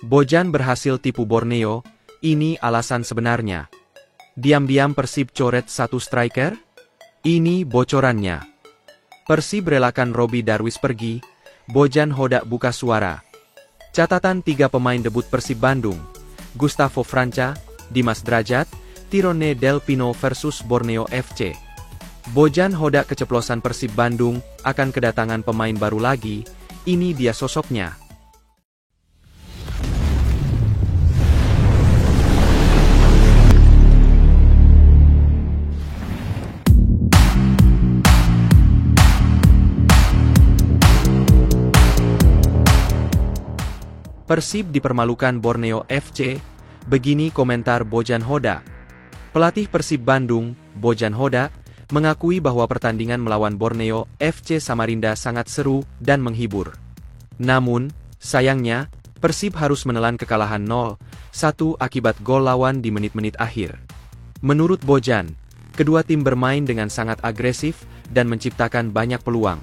Bojan berhasil tipu Borneo, ini alasan sebenarnya. Diam-diam Persib coret satu striker? Ini bocorannya. Persib relakan Robby Darwish pergi, Bojan Hodak buka suara. Catatan 3 pemain debut Persib Bandung, Gustavo Franca, Dimas Drajat, Tirone Del Pino versus Borneo FC. Bojan Hodak keceplosan Persib Bandung, akan kedatangan pemain baru lagi, ini dia sosoknya. Persib dipermalukan Borneo FC, begini komentar Bojan Hodak. Pelatih Persib Bandung, Bojan Hodak, mengakui bahwa pertandingan melawan Borneo FC Samarinda sangat seru dan menghibur. Namun, sayangnya, Persib harus menelan kekalahan 0-1 akibat gol lawan di menit-menit akhir. Menurut Bojan, kedua tim bermain dengan sangat agresif dan menciptakan banyak peluang.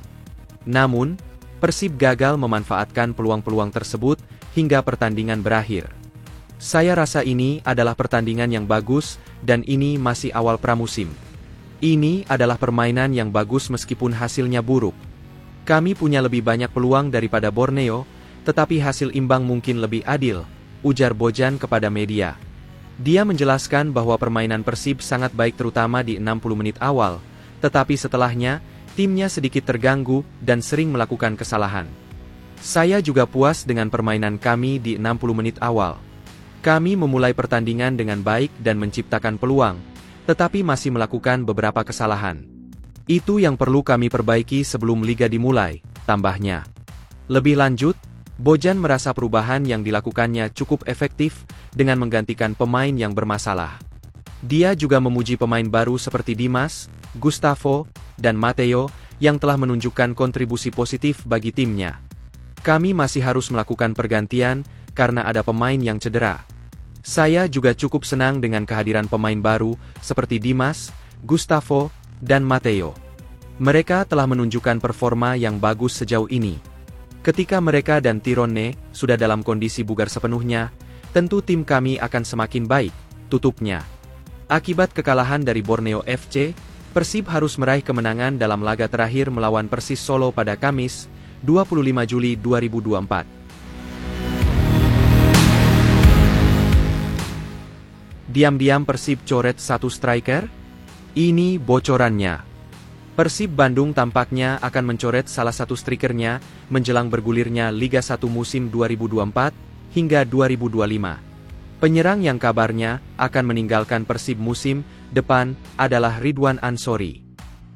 Namun, Persib gagal memanfaatkan peluang-peluang tersebut hingga pertandingan berakhir. Saya rasa ini adalah pertandingan yang bagus, dan ini masih awal pramusim. Ini adalah permainan yang bagus meskipun hasilnya buruk. Kami punya lebih banyak peluang daripada Borneo, tetapi hasil imbang mungkin lebih adil, ujar Bojan kepada media. Dia menjelaskan bahwa permainan Persib sangat baik terutama di 60 menit awal, tetapi setelahnya, timnya sedikit terganggu dan sering melakukan kesalahan. Saya juga puas dengan permainan kami di 60 menit awal. Kami memulai pertandingan dengan baik dan menciptakan peluang, tetapi masih melakukan beberapa kesalahan. Itu yang perlu kami perbaiki sebelum liga dimulai, tambahnya. Lebih lanjut, Bojan merasa perubahan yang dilakukannya cukup efektif dengan menggantikan pemain yang bermasalah. Dia juga memuji pemain baru seperti Dimas, Gustavo, dan Matteo yang telah menunjukkan kontribusi positif bagi timnya. Kami masih harus melakukan pergantian karena ada pemain yang cedera. Saya juga cukup senang dengan kehadiran pemain baru seperti Dimas, Gustavo, dan Matteo. Mereka telah menunjukkan performa yang bagus sejauh ini. Ketika mereka dan Tirone sudah dalam kondisi bugar sepenuhnya, tentu tim kami akan semakin baik, tutupnya. Akibat kekalahan dari Borneo FC, Persib harus meraih kemenangan dalam laga terakhir melawan Persis Solo pada Kamis, 25 Juli 2024. Diam-diam Persib coret satu striker? Ini bocorannya. Persib Bandung tampaknya akan mencoret salah satu strikernya menjelang bergulirnya Liga 1 musim 2024 hingga 2025. Penyerang yang kabarnya akan meninggalkan Persib musim depan adalah Ridwan Ansori.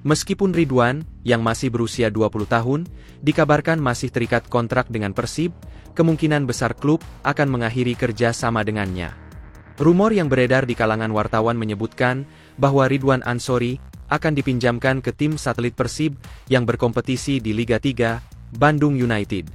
Meskipun Ridwan, yang masih berusia 20 tahun, dikabarkan masih terikat kontrak dengan Persib, kemungkinan besar klub akan mengakhiri kerja sama dengannya. Rumor yang beredar di kalangan wartawan menyebutkan bahwa Ridwan Ansori akan dipinjamkan ke tim satelit Persib yang berkompetisi di Liga 3, Bandung United.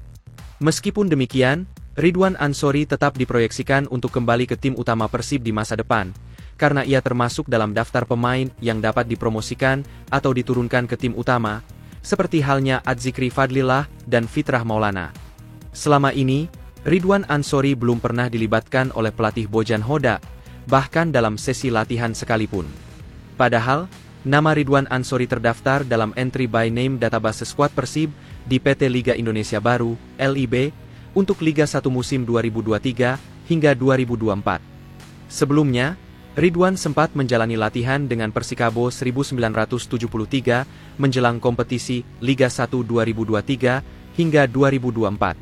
Meskipun demikian, Ridwan Ansori tetap diproyeksikan untuk kembali ke tim utama Persib di masa depan, karena ia termasuk dalam daftar pemain yang dapat dipromosikan atau diturunkan ke tim utama, seperti halnya Adzikri Fadlillah dan Fitrah Maulana. Selama ini, Ridwan Ansori belum pernah dilibatkan oleh pelatih Bojan Hodak, bahkan dalam sesi latihan sekalipun. Padahal, nama Ridwan Ansori terdaftar dalam entry by name database skuad Persib di PT Liga Indonesia Baru, LIB, untuk Liga 1 musim 2023 hingga 2024. Sebelumnya, Ridwan sempat menjalani latihan dengan Persikabo 1973 menjelang kompetisi Liga 1 2023 hingga 2024.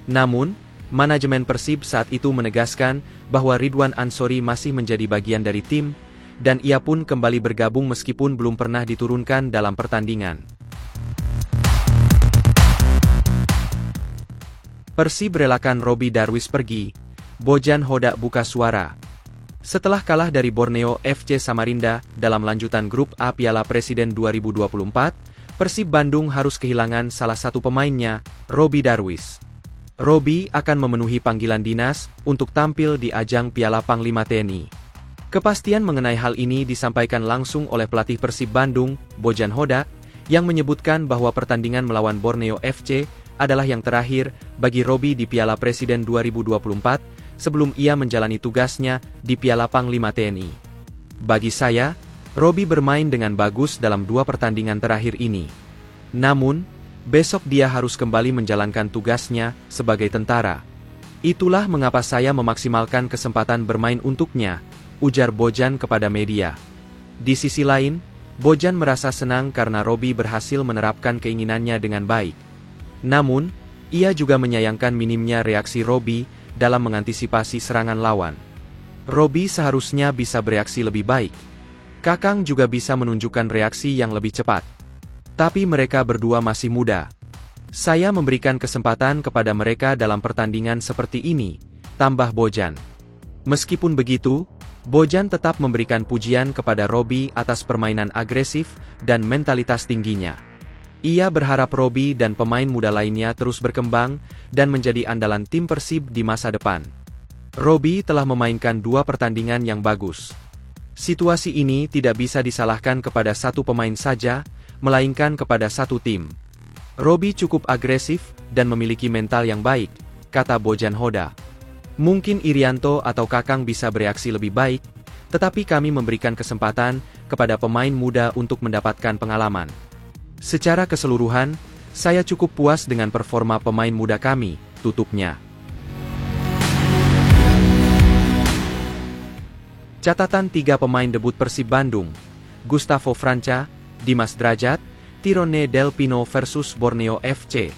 Namun, manajemen Persib saat itu menegaskan bahwa Ridwan Ansori masih menjadi bagian dari tim, dan ia pun kembali bergabung meskipun belum pernah diturunkan dalam pertandingan. Persib relakan Robby Darwish pergi, Bojan Hodak buka suara. Setelah kalah dari Borneo FC Samarinda dalam lanjutan grup A Piala Presiden 2024, Persib Bandung harus kehilangan salah satu pemainnya, Robby Darwish. Robby akan memenuhi panggilan dinas untuk tampil di ajang Piala Panglima TNI. Kepastian mengenai hal ini disampaikan langsung oleh pelatih Persib Bandung, Bojan Hodak, yang menyebutkan bahwa pertandingan melawan Borneo FC adalah yang terakhir bagi Robby di Piala Presiden 2024, sebelum ia menjalani tugasnya di Piala Panglima TNI. Bagi saya, Robby bermain dengan bagus dalam 2 pertandingan terakhir ini. Namun, besok dia harus kembali menjalankan tugasnya sebagai tentara. Itulah mengapa saya memaksimalkan kesempatan bermain untuknya, ujar Bojan kepada media. Di sisi lain, Bojan merasa senang karena Robby berhasil menerapkan keinginannya dengan baik. Namun, ia juga menyayangkan minimnya reaksi Robby dalam mengantisipasi serangan lawan. Robby seharusnya bisa bereaksi lebih baik. Kakang juga bisa menunjukkan reaksi yang lebih cepat. Tapi mereka berdua masih muda. Saya memberikan kesempatan kepada mereka dalam pertandingan seperti ini, tambah Bojan. Meskipun begitu, Bojan tetap memberikan pujian kepada Robby atas permainan agresif dan mentalitas tingginya. Ia berharap Robby dan pemain muda lainnya terus berkembang dan menjadi andalan tim Persib di masa depan. Robby telah memainkan 2 pertandingan yang bagus. Situasi ini tidak bisa disalahkan kepada satu pemain saja, melainkan kepada satu tim. Robby cukup agresif dan memiliki mental yang baik, kata Bojan Hoda. Mungkin Irianto atau Kakang bisa bereaksi lebih baik, tetapi kami memberikan kesempatan kepada pemain muda untuk mendapatkan pengalaman. Secara keseluruhan, saya cukup puas dengan performa pemain muda kami, tutupnya. Catatan 3 pemain debut Persib Bandung, Gustavo Franca, Dimas Drajat, Tirone Del Pino versus Borneo FC.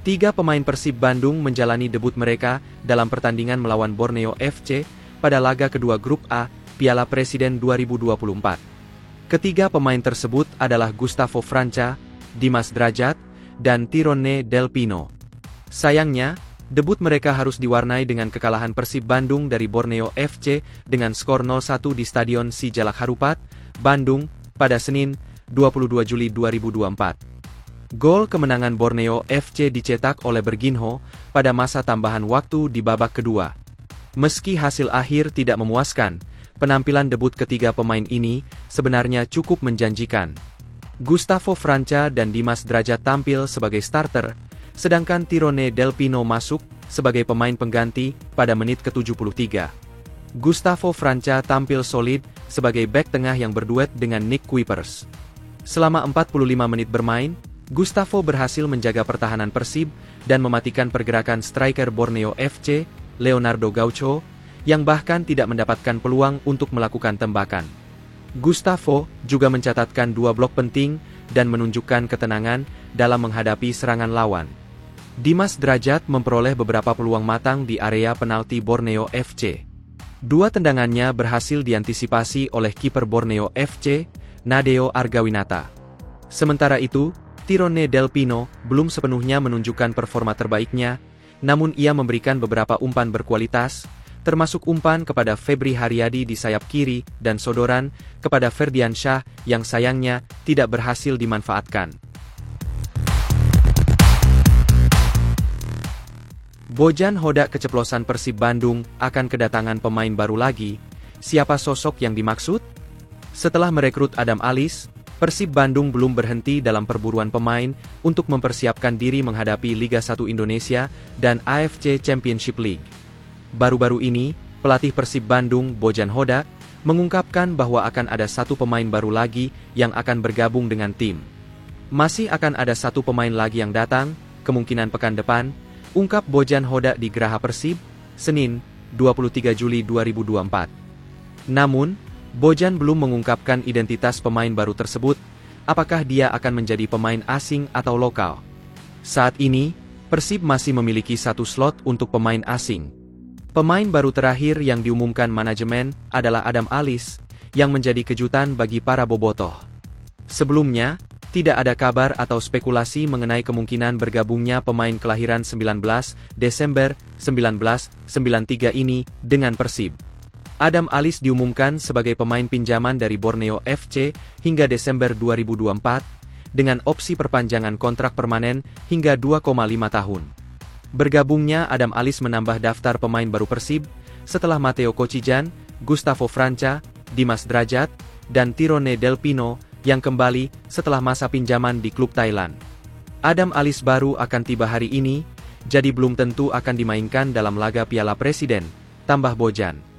3 pemain Persib Bandung menjalani debut mereka dalam pertandingan melawan Borneo FC pada laga kedua Grup A, Piala Presiden 2024. Ketiga pemain tersebut adalah Gustavo Franca, Dimas Drajat, dan Tirone Del Pino. Sayangnya, debut mereka harus diwarnai dengan kekalahan Persib Bandung dari Borneo FC dengan skor 0-1 di Stadion Sijalak Harupat, Bandung, pada Senin, 22 Juli 2024. Gol kemenangan Borneo FC dicetak oleh Berginho pada masa tambahan waktu di babak kedua. Meski hasil akhir tidak memuaskan, penampilan debut ketiga pemain ini sebenarnya cukup menjanjikan. Gustavo Franca dan Dimas Drajat tampil sebagai starter, sedangkan Tirone Del Pino masuk sebagai pemain pengganti pada menit ke-73. Gustavo Franca tampil solid sebagai bek tengah yang berduet dengan Nick Kuipers. Selama 45 menit bermain, Gustavo berhasil menjaga pertahanan Persib dan mematikan pergerakan striker Borneo FC, Leonardo Gaucho, yang bahkan tidak mendapatkan peluang untuk melakukan tembakan. Gustavo juga mencatatkan 2 blok penting dan menunjukkan ketenangan dalam menghadapi serangan lawan. Dimas Drajat memperoleh beberapa peluang matang di area penalti Borneo FC. 2 tendangannya berhasil diantisipasi oleh kiper Borneo FC, Nadeo Argawinata. Sementara itu, Tirone Del Pino belum sepenuhnya menunjukkan performa terbaiknya, namun ia memberikan beberapa umpan berkualitas, termasuk umpan kepada Febri Haryadi di sayap kiri dan sodoran kepada Ferdian Syah yang sayangnya tidak berhasil dimanfaatkan. Bojan Hoda keceplosan Persib Bandung akan kedatangan pemain baru lagi. Siapa sosok yang dimaksud? Setelah merekrut Adam Alis, Persib Bandung belum berhenti dalam perburuan pemain untuk mempersiapkan diri menghadapi Liga 1 Indonesia dan AFC Championship League. Baru-baru ini, pelatih Persib Bandung, Bojan Hoda, mengungkapkan bahwa akan ada 1 pemain baru lagi yang akan bergabung dengan tim. Masih akan ada 1 pemain lagi yang datang, kemungkinan pekan depan, ungkap Bojan Hoda di Geraha Persib, Senin, 23 Juli 2024. Namun, Bojan belum mengungkapkan identitas pemain baru tersebut, apakah dia akan menjadi pemain asing atau lokal. Saat ini, Persib masih memiliki 1 slot untuk pemain asing. Pemain baru terakhir yang diumumkan manajemen adalah Adam Alis, yang menjadi kejutan bagi para bobotoh. Sebelumnya, tidak ada kabar atau spekulasi mengenai kemungkinan bergabungnya pemain kelahiran 19 Desember 1993 ini dengan Persib. Adam Alis diumumkan sebagai pemain pinjaman dari Borneo FC hingga Desember 2024, dengan opsi perpanjangan kontrak permanen hingga 2,5 tahun. Bergabungnya Adam Alis menambah daftar pemain baru Persib, setelah Matteo Kocijan, Gustavo Franca, Dimas Drajat, dan Tirone Del Pino, yang kembali setelah masa pinjaman di klub Thailand. Adam Alis baru akan tiba hari ini, jadi belum tentu akan dimainkan dalam laga Piala Presiden, tambah Bojan.